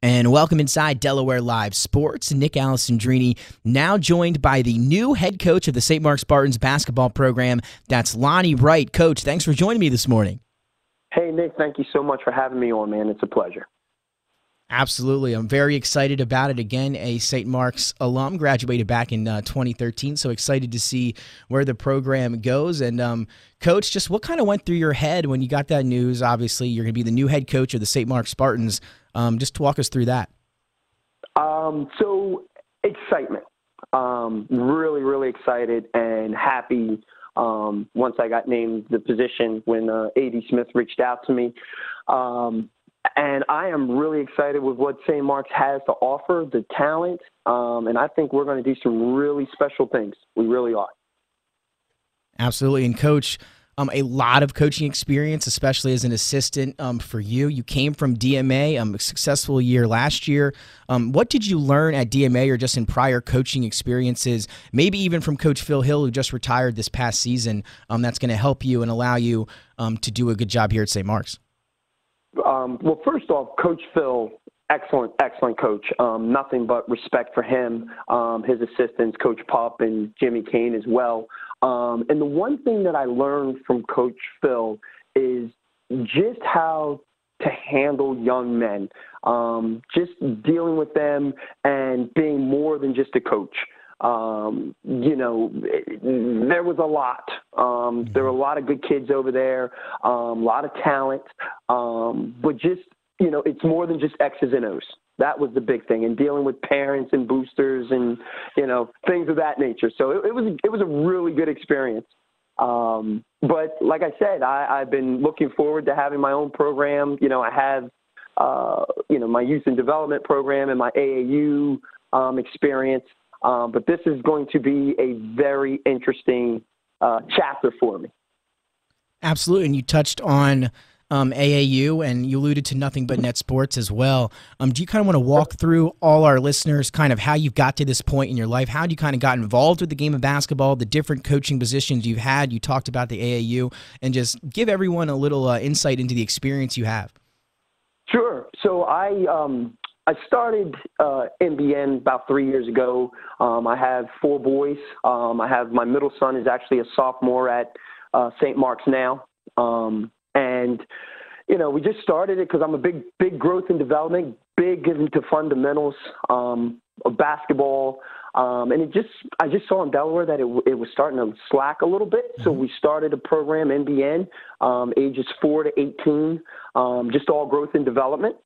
And welcome inside Delaware Live Sports. Nick Alessandrini, now joined by the new head coach of the St. Mark Spartans basketball program. That's Lonnie Wright. Coach, thanks for joining me this morning. Hey, Nick, thank you so much for having me on, man. It's a pleasure. Absolutely. I'm very excited about it. Again, a St. Mark's alum, graduated back in 2013, so excited to see where the program goes. And, Coach, just what kind of went through your head when you got that news? Obviously, you're going to be the new head coach of the St. Mark Spartans. Just to walk us through that. So excitement, really, really excited and happy once I got named the position when A.D. Smith reached out to me. And I am really excited with what St. Mark's has to offer, the talent, and I think we're going to do some really special things. We really are. Absolutely. And, Coach, a lot of coaching experience, especially as an assistant for you. You came from DMA, a successful year last year. What did you learn at DMA or just in prior coaching experiences, maybe even from Coach Phil Hill, who just retired this past season, that's going to help you and allow you to do a good job here at St. Mark's? Well, first off, Coach Phil, excellent coach. Nothing but respect for him, his assistants, Coach Pup and Jimmy Kane as well. And the one thing that I learned from Coach Phil is just how to handle young men, just dealing with them and being more than just a coach. There was a lot. There were a lot of good kids over there, a lot of talent, but just, it's more than just X's and O's. That was the big thing, and dealing with parents and boosters and, things of that nature. So it was a really good experience. But like I said, I've been looking forward to having my own program. I have, my youth and development program and my AAU experience. But this is going to be a very interesting chapter for me. Absolutely. And you touched on AAU, and you alluded to Nothing But Net Sports as well. Do you kind of want to walk through all our listeners kind of how you've got to this point in your life? How you kind of got involved with the game of basketball, the different coaching positions you've had? You talked about the AAU, and just give everyone a little insight into the experience you have. Sure. So I started NBN about 3 years ago. I have 4 boys. I have my middle son is actually a sophomore at St. Mark's now. And, we just started it because I'm a big growth and development, big into fundamentals of basketball. And I just saw in Delaware that it was starting to slack a little bit. So we started a program, NBN, ages 4 to 18, just all growth and development.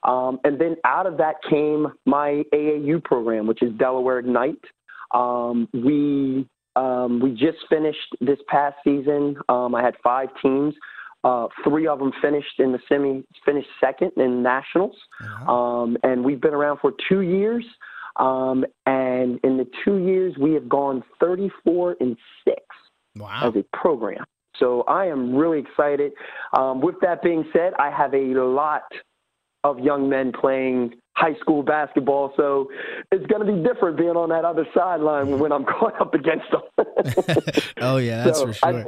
And then out of that came my AAU program, which is Delaware Ignite. We just finished this past season. I had 5 teams. 3 of them finished in the finished second in nationals. And we've been around for 2 years. And in the 2 years, we have gone 34-6 as a program. So I am really excited. With that being said, I have a lot of young men playing high school basketball, so it's going to be different being on that other sideline when I'm going up against them. Oh, yeah, that's for sure.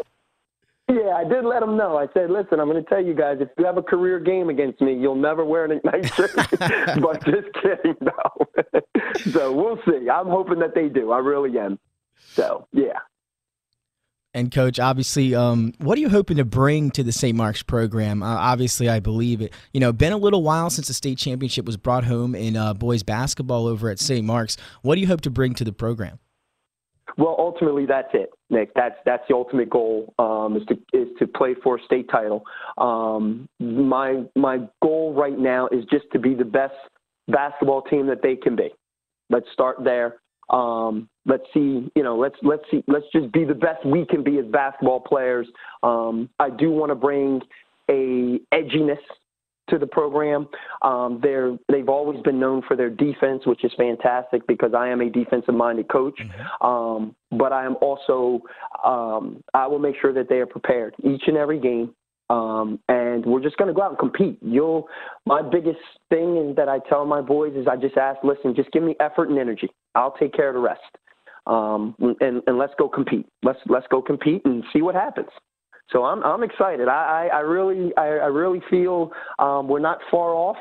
I did let them know. I said, listen, I'm going to tell you guys, if you have a career game against me, you'll never wear a nice shirt. But just kidding, no. So we'll see. I'm hoping that they do. I really am. So, yeah. And, Coach, obviously, what are you hoping to bring to the St. Mark's program? Obviously, I believe it. Been a little while since the state championship was brought home in boys basketball over at St. Mark's. What do you hope to bring to the program? Well, ultimately, that's it, Nick. That's the ultimate goal, is to play for a state title. My goal right now is just to be the best basketball team that they can be. Let's start there. Let's see, let's just be the best we can be as basketball players. I do want to bring a edginess to the program. They've always been known for their defense, which is fantastic because I am a defensive-minded coach. But I am also, I will make sure that they are prepared each and every game. And we're just going to go out and compete. My biggest thing is that I tell my boys is I just ask, listen, just give me effort and energy. I'll take care of the rest. And let's go compete. Let's go compete and see what happens. So I'm excited. I really feel we're not far off.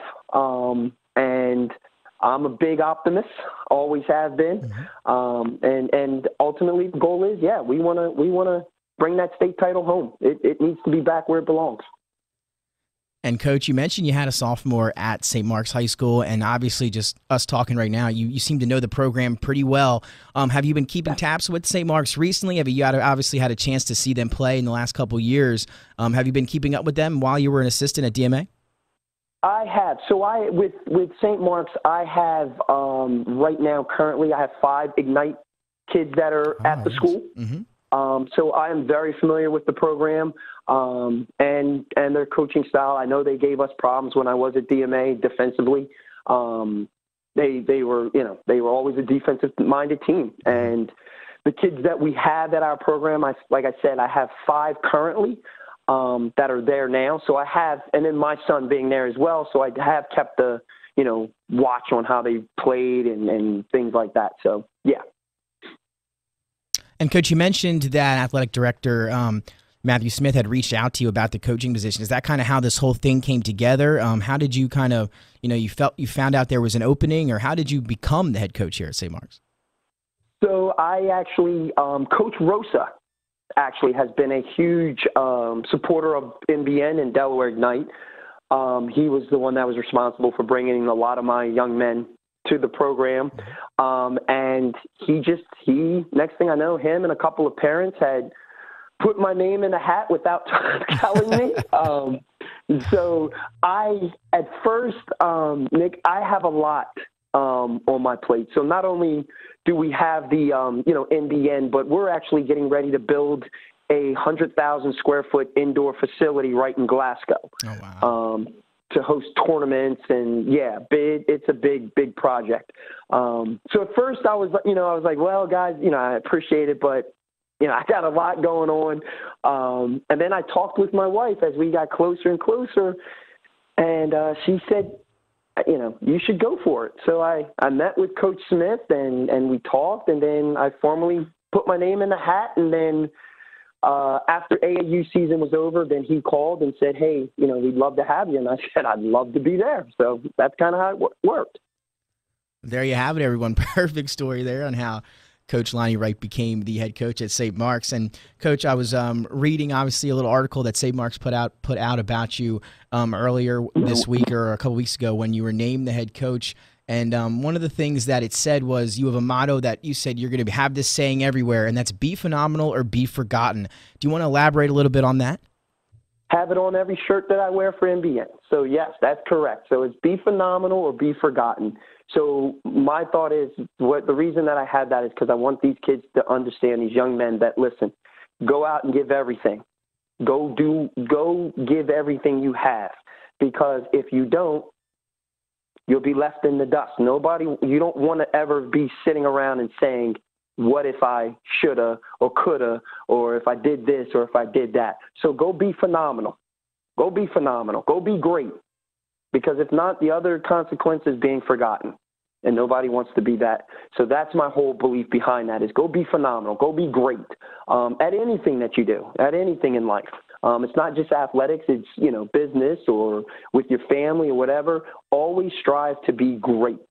And I'm a big optimist, always have been. And ultimately the goal is, we want to bring that state title home. It needs to be back where it belongs. And Coach, you mentioned you had a sophomore at St. Mark's High School, and obviously just us talking right now, you seem to know the program pretty well. Have you been keeping tabs with St. Mark's recently? Have you obviously had a chance to see them play in the last couple of years? Have you been keeping up with them while you were an assistant at DMA? I have. So with St. Mark's, I have right now currently I have 5 Ignite kids that are at the school. So I am very familiar with the program and their coaching style. I know they gave us problems when I was at DMA defensively. They were always a defensive-minded team. And the kids that we have at our program, like I said, I have 5 currently that are there now. So I have, and then my son being there as well. So I have kept the, watch on how they played and things like that. So, yeah. And Coach, you mentioned that athletic director Matthew Smith had reached out to you about the coaching position. Is that kind of how this whole thing came together? How did you kind of, you found out there was an opening, or how did you become the head coach here at St. Mark's? So I actually, Coach Rosa actually has been a huge supporter of NBN and Delaware Ignite. He was the one that was responsible for bringing a lot of my young men to the program. And he, next thing I know, him and a couple of parents had put my name in a hat without telling me. So at first, Nick, I have a lot on my plate. So not only do we have the, NBN, but we're actually getting ready to build a 100,000 square foot indoor facility right in Glasgow. Oh, wow. To host tournaments and it's a big project. So at first I was like, well, guys, I appreciate it, but I got a lot going on. And then I talked with my wife as we got closer and closer, and she said, you should go for it. So I met with Coach Smith and we talked, and then I formally put my name in the hat, and then after AAU season was over, then he called and said, hey, we'd love to have you. And I said, I'd love to be there. So that's kind of how it worked. There you have it, everyone. Perfect story there on how Coach Lonnie Wright became the head coach at St. Mark's. And Coach, I was reading obviously a little article that St. Mark's put out about you earlier this week or a couple weeks ago when you were named the head coach. And one of the things that it said was you have a motto that you said you're going to have this saying everywhere, and that's be phenomenal or be forgotten. Do you want to elaborate a little bit on that? Have it on every shirt that I wear for NBN. So, yes, that's correct. So it's be phenomenal or be forgotten. So my thought is the reason that I had that is because I want these kids to understand, these young men, that, listen, go out and give everything. Go give everything you have, because if you don't, you'll be left in the dust. You don't want to ever be sitting around and saying, what if I shoulda or coulda, or if I did this or if I did that. So go be phenomenal. Go be phenomenal. Go be great. Because if not, the other consequence is being forgotten. And nobody wants to be that. So that's my whole belief behind that, is go be phenomenal. Go be great at anything that you do, at anything in life. It's not just athletics, it's, business or with your family or whatever. Always strive to be great.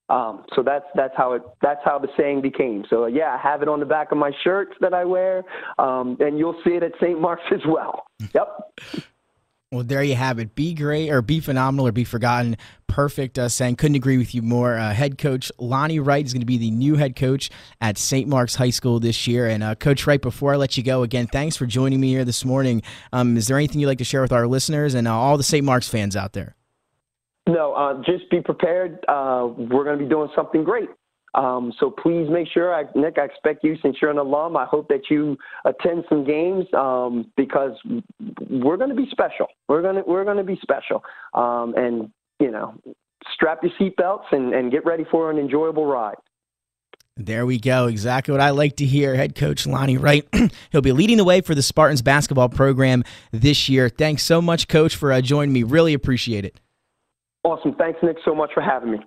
So that's how the saying became. So I have it on the back of my shirts that I wear, and you'll see it at St. Mark's as well. Yep. Well, there you have it. Be great or be phenomenal or be forgotten. Perfect saying. Couldn't agree with you more. Head coach Lonnie Wright is going to be the new head coach at St. Mark's High School this year. And Coach Wright, before I let you go, again, thanks for joining me here this morning. Is there anything you'd like to share with our listeners and all the St. Mark's fans out there? No, just be prepared. We're going to be doing something great. So please make sure, Nick, I expect you, since you're an alum, I hope that you attend some games because we're going to be special. We're going to be special. And, strap your seatbelts and get ready for an enjoyable ride. There we go. Exactly what I like to hear. Head coach Lonnie Wright. He'll be leading the way for the Spartans basketball program this year. Thanks so much, Coach, for joining me. Really appreciate it. Awesome. Thanks, Nick, so much for having me.